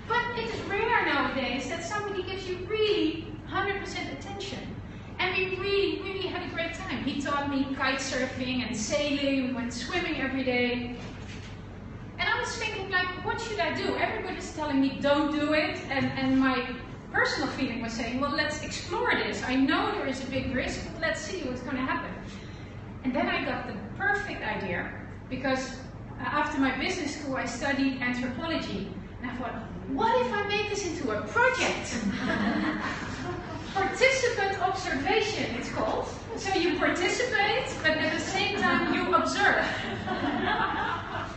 But it is rare nowadays that somebody gives you really 100% attention. And we really had a great time. He taught me kite surfing and sailing. We went swimming every day. like, what should I do? Everybody's telling me don't do it, and my personal feeling was saying, well, let's explore this. I know there is a big risk, but let's see what's going to happen. And then I got the perfect idea, because after my business school I studied anthropology, and I thought, what if I make this into a project? Participant observation, it's called. So you participate, but at the same time you observe.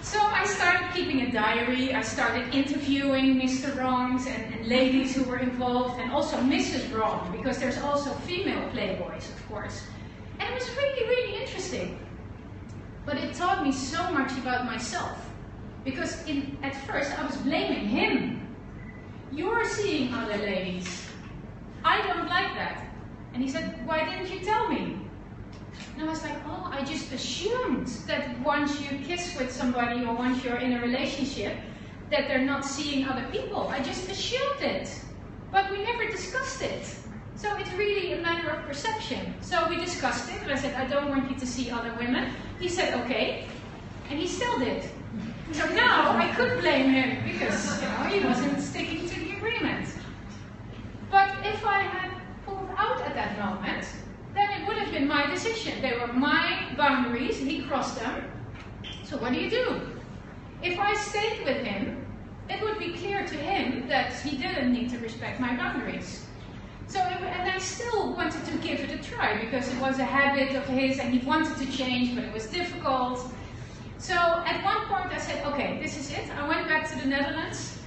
So I started keeping a diary. I started interviewing Mr. Wrongs and ladies who were involved, and also Mrs. Wrong, because there's also female playboys, of course. And it was really, really interesting. But it taught me so much about myself. Because at first I was blaming him. You're seeing other ladies. I don't like that. And he said, why didn't you tell me? And I was like, oh, I just assumed that once you kiss with somebody or once you're in a relationship, that they're not seeing other people. I just assumed it. But we never discussed it. So it's really a matter of perception. So we discussed it, and I said, I don't want you to see other women. He said, okay. And he still did. So now I could blame him because he wasn't sticking to the agreement. But if I had pulled out at that moment, then it would have been my decision. They were my boundaries, he crossed them. So what do you do? If I stayed with him, it would be clear to him that he didn't need to respect my boundaries. So, and I still wanted to give it a try because it was a habit of his and he wanted to change, but it was difficult. So at one point I said, okay, this is it. I went back to the Netherlands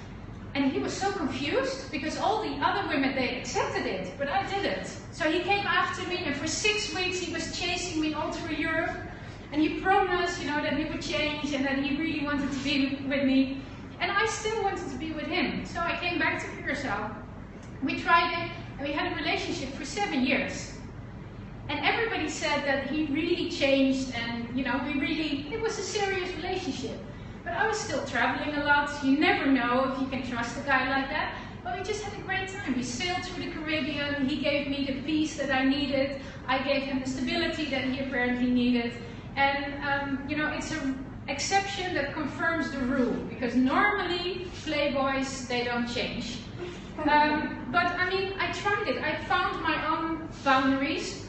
and he was so confused because all the other women, they accepted it, but I didn't. So he came after me and for 6 weeks he was chasing me all through Europe and he promised, that he would change and that he really wanted to be with me. And I still wanted to be with him. So I came back to Curaçao. We tried it and we had a relationship for 7 years. And everybody said that he really changed and, it was a serious relationship. But I was still traveling a lot. You never know if you can trust a guy like that. But we just had a great time. We sailed through the Caribbean. He gave me the peace that I needed. I gave him the stability that he apparently needed. And, it's an exception that confirms the rule. Because normally, playboys, they don't change. But I tried it. I found my own boundaries.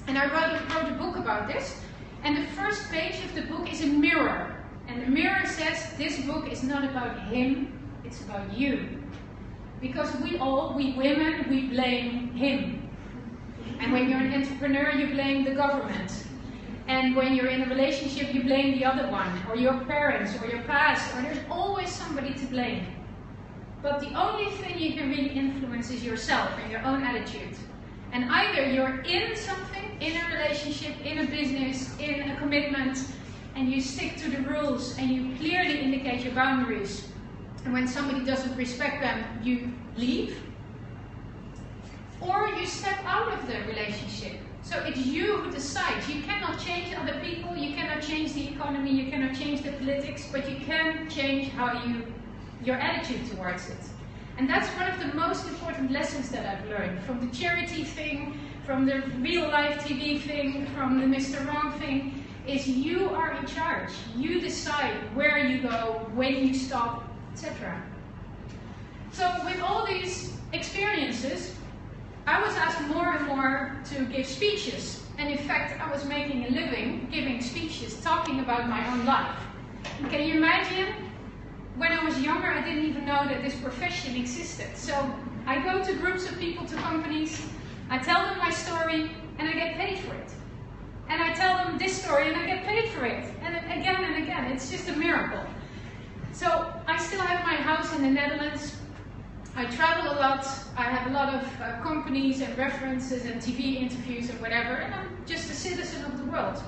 And I wrote a book about this. And the first page of the book is a mirror. And the mirror says, this book is not about him, it's about you. Because we women, we blame him. And when you're an entrepreneur, you blame the government. And when you're in a relationship, you blame the other one, or your parents, or your past, or there's always somebody to blame. But the only thing you can really influence is yourself and your own attitude. And either you're in something, in a relationship, in a business, in a commitment, and you stick to the rules and you clearly indicate your boundaries. And when somebody doesn't respect them, you leave. Or you step out of the relationship. So it's you who decides. You cannot change other people, you cannot change the economy, you cannot change the politics, but you can change your attitude towards it. And that's one of the most important lessons that I've learned from the charity thing, from the real life TV thing, from the Mr. Wrong thing, is you are in charge. You decide where you go, when you stop, etc. So with all these experiences, I was asked more and more to give speeches. And in fact, I was making a living giving speeches, talking about my own life. And can you imagine? When I was younger, I didn't even know that this profession existed. So I go to groups of people, to companies, I tell them my story, and I get paid for it. And I tell them this story, and I get paid for it. And again, it's just a miracle. So I still have my house in the Netherlands. I travel a lot. I have a lot of companies and references and TV interviews and whatever, and I'm just a citizen of the world.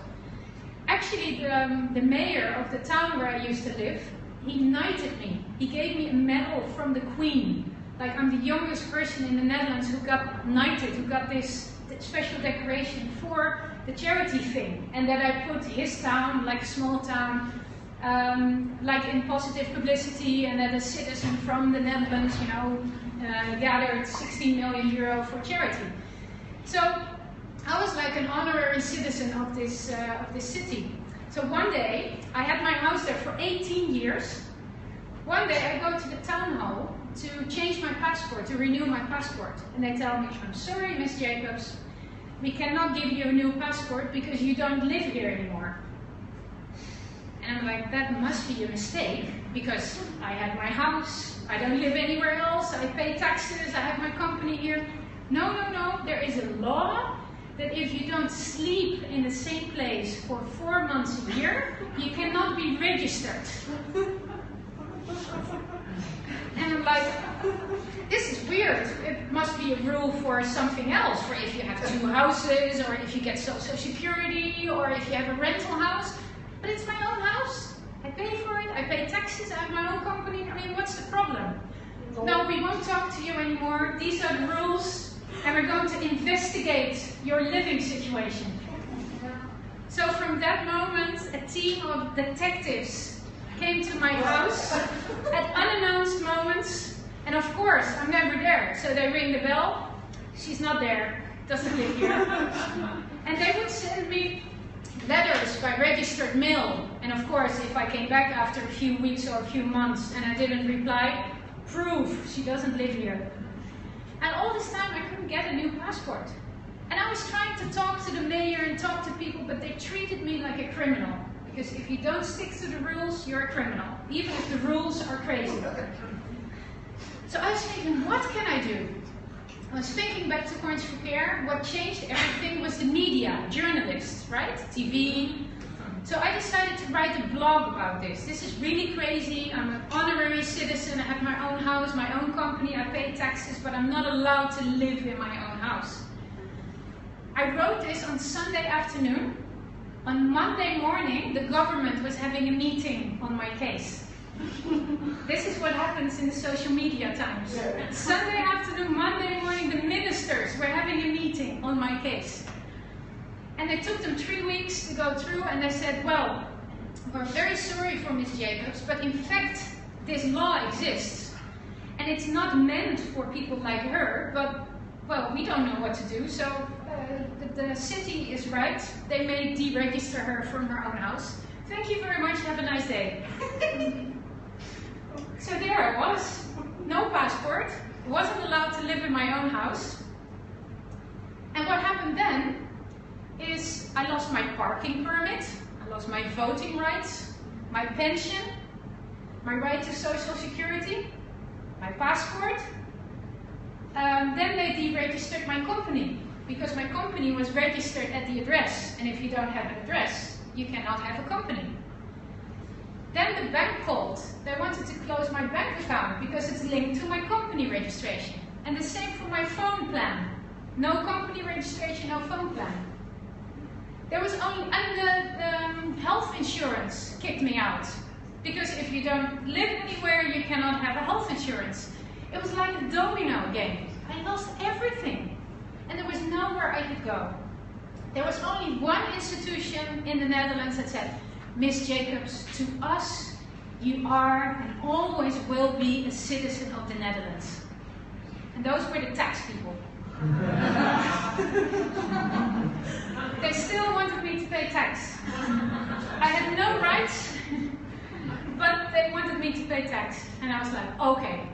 Actually, the mayor of the town where I used to live, he knighted me. He gave me a medal from the Queen. Like, I'm the youngest person in the Netherlands who got knighted, who got this special decoration for the charity thing. And that I put his town, like a small town, like in positive publicity, and that a citizen from the Netherlands, gathered 16 million euro for charity. So I was like an honorary citizen of this city. So one day, I had my house there for 18 years. One day I go to the town hall to change my passport, to renew my passport. And they tell me, I'm sorry, Miss Jacobs, we cannot give you a new passport because you don't live here anymore. And I'm like, that must be a mistake, because I have my house, I don't live anywhere else, I pay taxes, I have my company here. No, no, no, there is a law that if you don't sleep in the same place for 4 months a year, you cannot be registered. And I'm like, this is weird. It must be a rule for something else, for if you have 2 houses, or if you get Social Security, or if you have a rental house. But it's my own house. I pay for it, I pay taxes, I have my own company. I mean, what's the problem? No, we won't talk to you anymore. These are the rules, and we're going to investigate your living situation. So from that moment, a team of detectives came to my house at unannounced moments, and of course, I'm never there. So they ring the bell, she's not there, doesn't live here. And they would send me letters by registered mail, and of course, if I came back after a few weeks or a few months and I didn't reply, proof she doesn't live here. And all this time I couldn't get a new passport. And I was trying to talk to the mayor and talk to people, but they treated me like a criminal. Because if you don't stick to the rules, you're a criminal, even if the rules are crazy. So I was thinking, what can I do? I was thinking back to Points for Care. What changed everything was the media, journalists, right? TV. So I decided to write a blog about this. This is really crazy. I'm an honorary citizen. I have my own house, my own company. I pay taxes, but I'm not allowed to live in my own house. I wrote this on Sunday afternoon. On Monday morning, the government was having a meeting on my case. This is what happens in the social media times. Sunday afternoon, Monday morning, the ministers were having a meeting on my case. And it took them 3 weeks to go through, and they said, well, we're very sorry for Ms. Jacobs, but in fact, this law exists. And it's not meant for people like her, but, well, we don't know what to do, so the city is right. They may deregister her from her own house. Thank you very much, have a nice day. So there I was, no passport, wasn't allowed to live in my own house. And what happened then is I lost my parking permit, I lost my voting rights, my pension, my right to Social Security, my passport. Then they deregistered my company, because my company was registered at the address, and if you don't have an address, you cannot have a company. Then the bank called. They wanted to close my bank account because it's linked to my company registration. And the same for my phone plan. No company registration, no phone plan. There was only, and the health insurance kicked me out. Because if you don't live anywhere, you cannot have a health insurance. It was like a domino game. I lost everything. And there was nowhere I could go. There was only one institution in the Netherlands that said, Miss Jacobs, to us, you are and always will be a citizen of the Netherlands. And those were the tax people. They still wanted me to pay tax. I had no rights, but they wanted me to pay tax. And I was like, okay.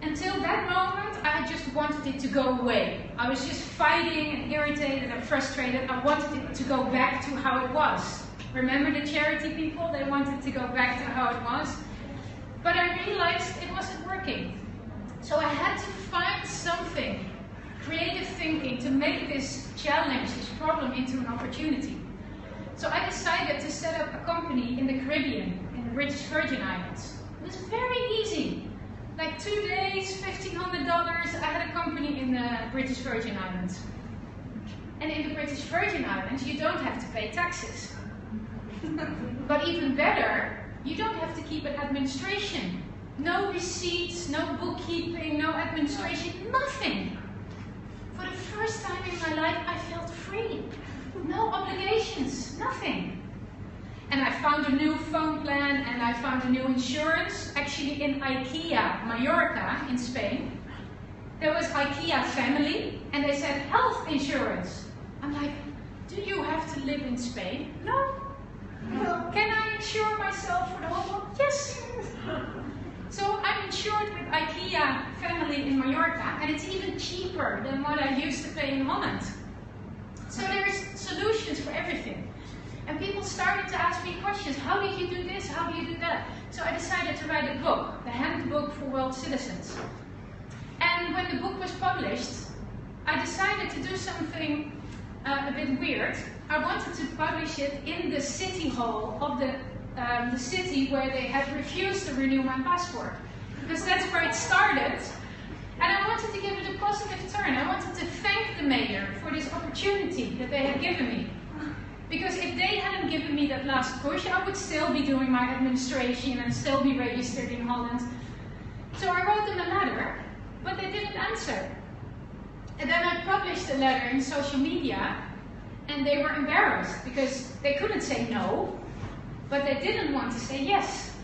Until that moment, I just wanted it to go away. I was just fighting and irritated and frustrated. I wanted it to go back to how it was. Remember the charity people? They wanted to go back to how it was. But I realized it wasn't working. So I had to find something, creative thinking, to make this challenge, this problem, into an opportunity. So I decided to set up a company in the Caribbean, in the British Virgin Islands. It was very easy. Like 2 days, $1,500, I had a company in the British Virgin Islands. And in the British Virgin Islands, you don't have to pay taxes. But even better, you don't have to keep an administration. No receipts, no bookkeeping, no administration, nothing. For the first time in my life, I felt free. No obligations, nothing. And I found a new phone plan, and I found a new insurance, actually in IKEA, Mallorca, in Spain. There was IKEA family, and they said health insurance. I'm like, do you have to live in Spain? No. Can I insure myself for the whole book? Yes. So I'm insured with IKEA family in Mallorca, and it's even cheaper than what I used to pay in Holland. So there's solutions for everything. And people started to ask me questions. How did you do this? How do you do that? So I decided to write a book, the Handbook for World Citizens. And when the book was published, I decided to do something a bit weird. I wanted to publish it in the city hall of the city where they had refused to renew my passport. Because that's where it started. And I wanted to give it a positive turn. I wanted to thank the mayor for this opportunity that they had given me. Because if they hadn't given me that last push, I would still be doing my administration and still be registered in Holland. So I wrote them a letter, but they didn't answer. And then I published the letter in social media, and they were embarrassed because they couldn't say no, but they didn't want to say yes.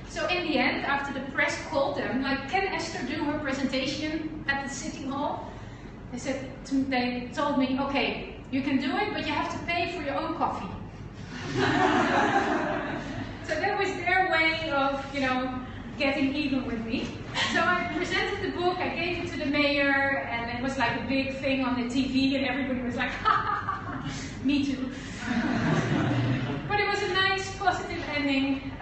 So in the end, after the press called them, like, can Esther do her presentation at the city hall? They told me, okay, you can do it, but you have to pay for your own coffee. So that was their way of, getting even with me. So I presented the book, I gave it to the mayor, and it was like a big thing on the TV, and everybody was like, ha ha ha, me too. But it was a nice, positive ending.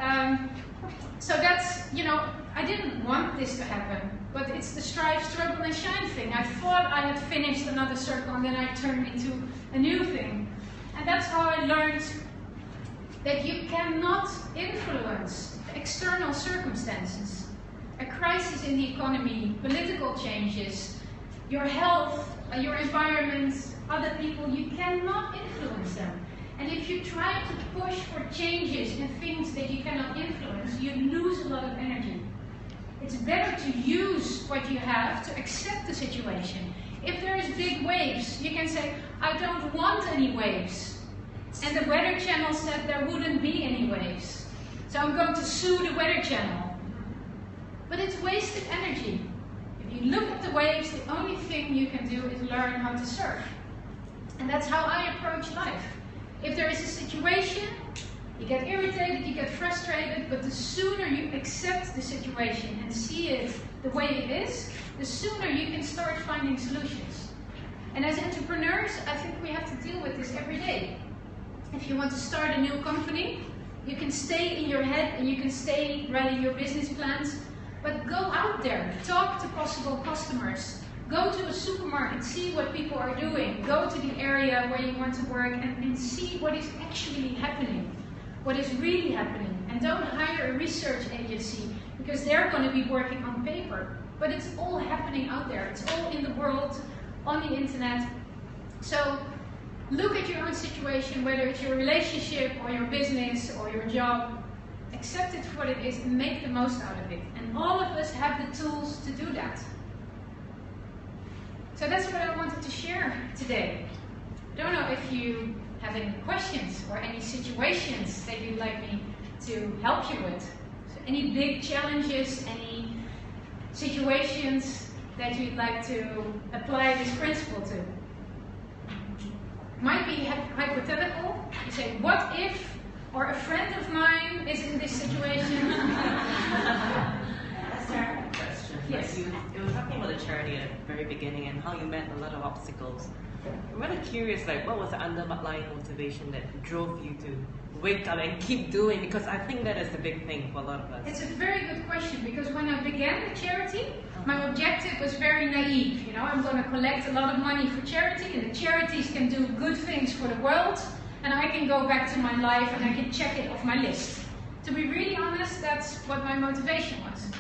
So that's, I didn't want this to happen, but it's the strive, struggle, and shine thing. I thought I had finished another circle, and then I turned into a new thing. And that's how I learned that you cannot influence external circumstances. A crisis in the economy, political changes, your health, your environment, other people, you cannot influence them. And if you try to push for changes in things that you cannot influence, you lose a lot of energy. It's better to use what you have to accept the situation. If there is big waves, you can say, I don't want any waves. And the Weather Channel said there wouldn't be any waves. So I'm going to sue the Weather Channel. But it's wasted energy. If you look at the waves, the only thing you can do is learn how to surf. And that's how I approach life. If there is a situation, you get irritated, you get frustrated, but the sooner you accept the situation and see it the way it is, the sooner you can start finding solutions. And as entrepreneurs, I think we have to deal with this every day. If you want to start a new company, you can stay in your head and you can stay writing your business plans, but go out there, talk to possible customers, go to a supermarket, see what people are doing, go to the area where you want to work and see what is actually happening, what is really happening. And don't hire a research agency because they're going to be working on paper, but it's all happening out there, it's all in the world, on the internet. So look at your own situation, whether it's your relationship or your business or your job, accept it for what it is and make the most out of it. And all of us have the tools to do that. So that's what I wanted to share today. I don't know if you have any questions or any situations that you'd like me to help you with. So any big challenges, any situations that you'd like to apply this principle to. Might be hypothetical. You say, what if, or a friend of mine is in this situation? That's a question. Yes. You were talking about the charity at the very beginning and how you met a lot of obstacles. I'm really curious, what was the underlying motivation that drove you to wake up and keep doing? Because I think that is the big thing for a lot of us. It's a very good question, because when I began the charity, my objective was very naive. I'm going to collect a lot of money for charity, and the charities can do good things for the world, and I can go back to my life and I can check it off my list. To be really honest, that's what my motivation was.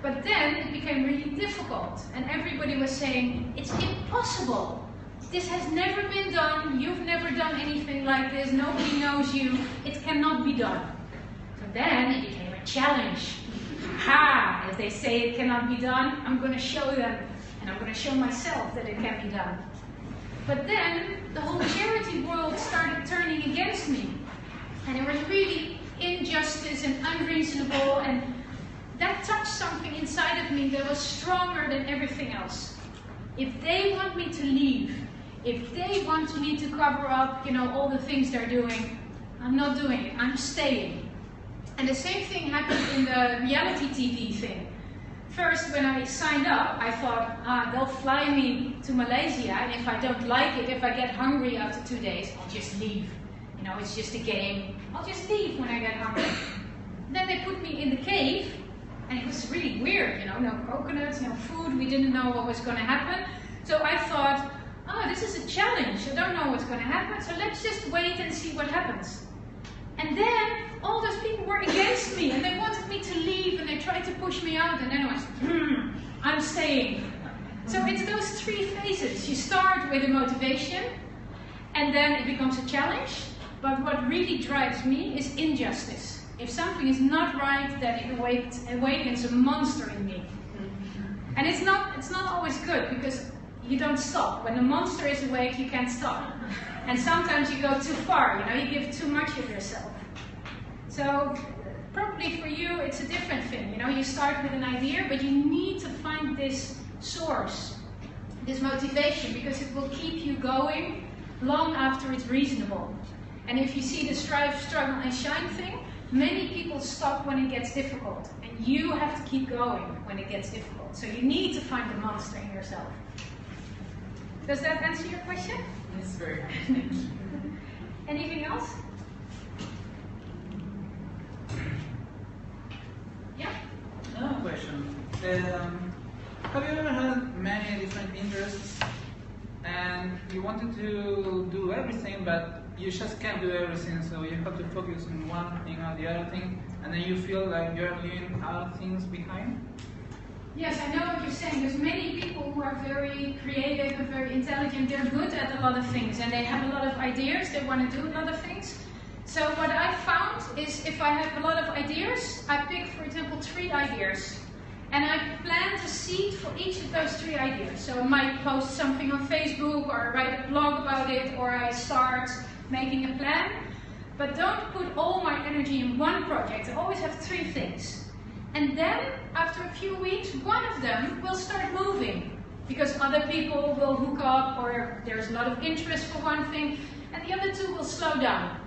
But then it became really difficult, and everybody was saying, it's impossible. This has never been done, you've never done anything like this, nobody knows you, it cannot be done. So then it became a challenge. Ha! If they say it cannot be done, I'm going to show them, and I'm going to show myself that it can be done. But then the whole charity world started turning against me, and it was really injustice and unreasonable, and that touched something inside of me that was stronger than everything else. If they want me to leave, if they want me to cover up, all the things they're doing, I'm not doing it, I'm staying. And the same thing happened in the reality TV thing. First, when I signed up, I thought, they'll fly me to Malaysia, and if I don't like it, if I get hungry after 2 days, I'll just leave. You know, it's just a game. I'll just leave when I get hungry. Then they put me in the cave, and it was really weird, you know, no coconuts, no food, we didn't know what was going to happen. So I thought, oh, this is a challenge, I don't know what's going to happen, so let's just wait and see what happens. And then all those people were against me, and they wanted me to leave, and they tried to push me out, and then I was, I'm staying. So it's those 3 phases. You start with a motivation, and then it becomes a challenge, but what really drives me is injustice. If something is not right, then it awakens a monster in me. And it's not always good, because you don't stop. When the monster is awake, you can't stop. And sometimes you go too far, you know, you give too much of yourself. So probably for you, it's a different thing. You know, you start with an idea, but you need to find this source, this motivation, because it will keep you going long after it's reasonable. And if you see the strive, struggle, and shine thing, many people stop when it gets difficult, and you have to keep going when it gets difficult. So you need to find the monster in yourself. Does that answer your question? Yes, very much. Anything else? Yeah? Another question. Have you ever had many different interests and you wanted to do everything, but you just can't do everything, so you have to focus on one thing or the other thing, and then you feel like you're leaving other things behind? Yes, I know what you're saying. There's many people who are very creative and very intelligent. They're good at a lot of things, and they have a lot of ideas. They want to do a lot of things. So what I found is, if I have a lot of ideas, I pick, for example, 3 ideas. And I plant a seed for each of those 3 ideas. So I might post something on Facebook, or I write a blog about it, or I start making a plan. But don't put all my energy in one project. I always have 3 things. And then, after a few weeks, one of them will start moving, because other people will hook up, or there's a lot of interest for one thing, and the other 2 will slow down.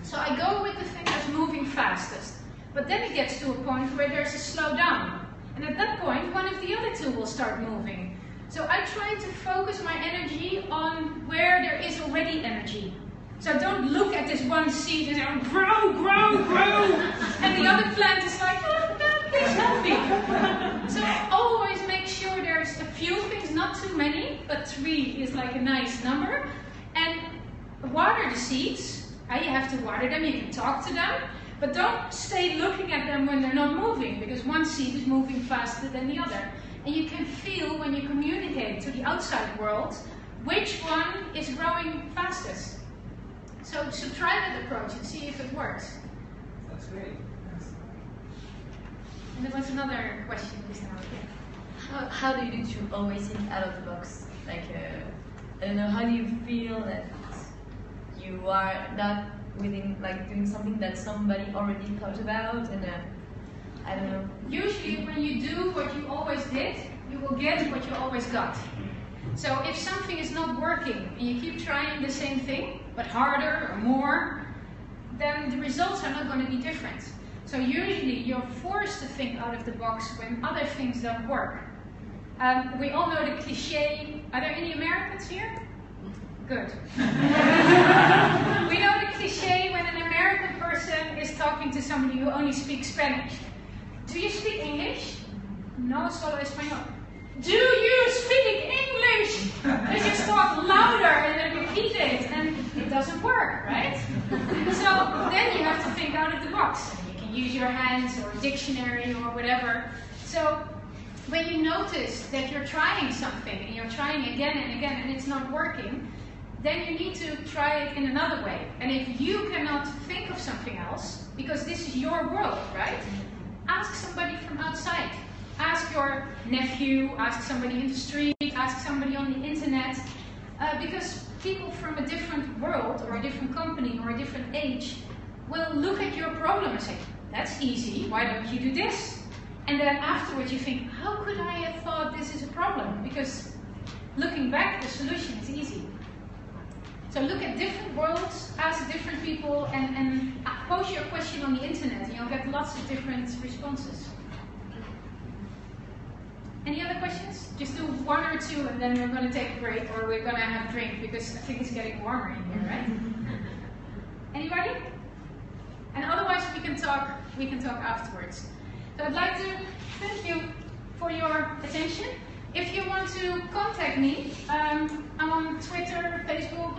So I go with the thing that's moving fastest. But then it gets to a point where there's a slowdown. And at that point, one of the other 2 will start moving. So I try to focus my energy on where there is already energy. So don't look at this one seed and say, grow, grow, grow. And the other plant is like, oh, no, please help me. So always make sure there's a few things, not too many, but 3 is like a nice number. And water the seeds. You have to water them, you can talk to them. But don't stay looking at them when they're not moving, because one seed is moving faster than the other. And you can feel, when you communicate to the outside world, which one is growing fastest. So try that approach and see if it works. That's great. And there was another question this time. How do you do to always think out of the box? Like, I don't know, how do you feel that you are not within, like, doing something that somebody already thought about? And I don't know. Usually when you do what you always did, you will get what you always got. So if something is not working and you keep trying the same thing, but harder or more, then the results are not going to be different. So usually you're forced to think out of the box when other things don't work. We all know the cliche. Are there any Americans here? Good. We know the cliche when an American person is talking to somebody who only speaks Spanish. Do you speak English? No, solo español. Do you speak English? They just talk louder and then repeat it, and it doesn't work, right? So then you have to think out of the box. You can use your hands or a dictionary or whatever. So when you notice that you're trying something and you're trying again and again and it's not working, then you need to try it in another way. And if you cannot think of something else, because this is your world, right? Ask somebody from outside. Ask your nephew, ask somebody in the street, ask somebody on the internet. Because people from a different world or a different company or a different age will look at your problem and say, that's easy, why don't you do this? And then afterwards you think, how could I have thought this is a problem? Because looking back, the solution is easy. So look at different worlds, ask different people, and pose your question on the internet, and you'll get lots of different responses. Any other questions? Just do one or two, and then we're going to take a break, or we're going to have a drink, because I think it's getting warmer in here, right? Anybody? And otherwise, we can talk afterwards. So I'd like to thank you for your attention. If you want to contact me, I'm on Twitter, Facebook,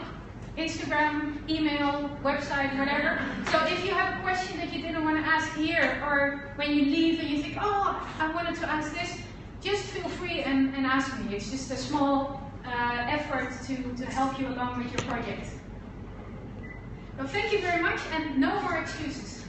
Instagram, email, website, whatever. So if you have a question that you didn't want to ask here, or when you leave and you think, oh, I wanted to ask this, just feel free and ask me. It's just a small effort to help you along with your project. Well, thank you very much, and no more excuses.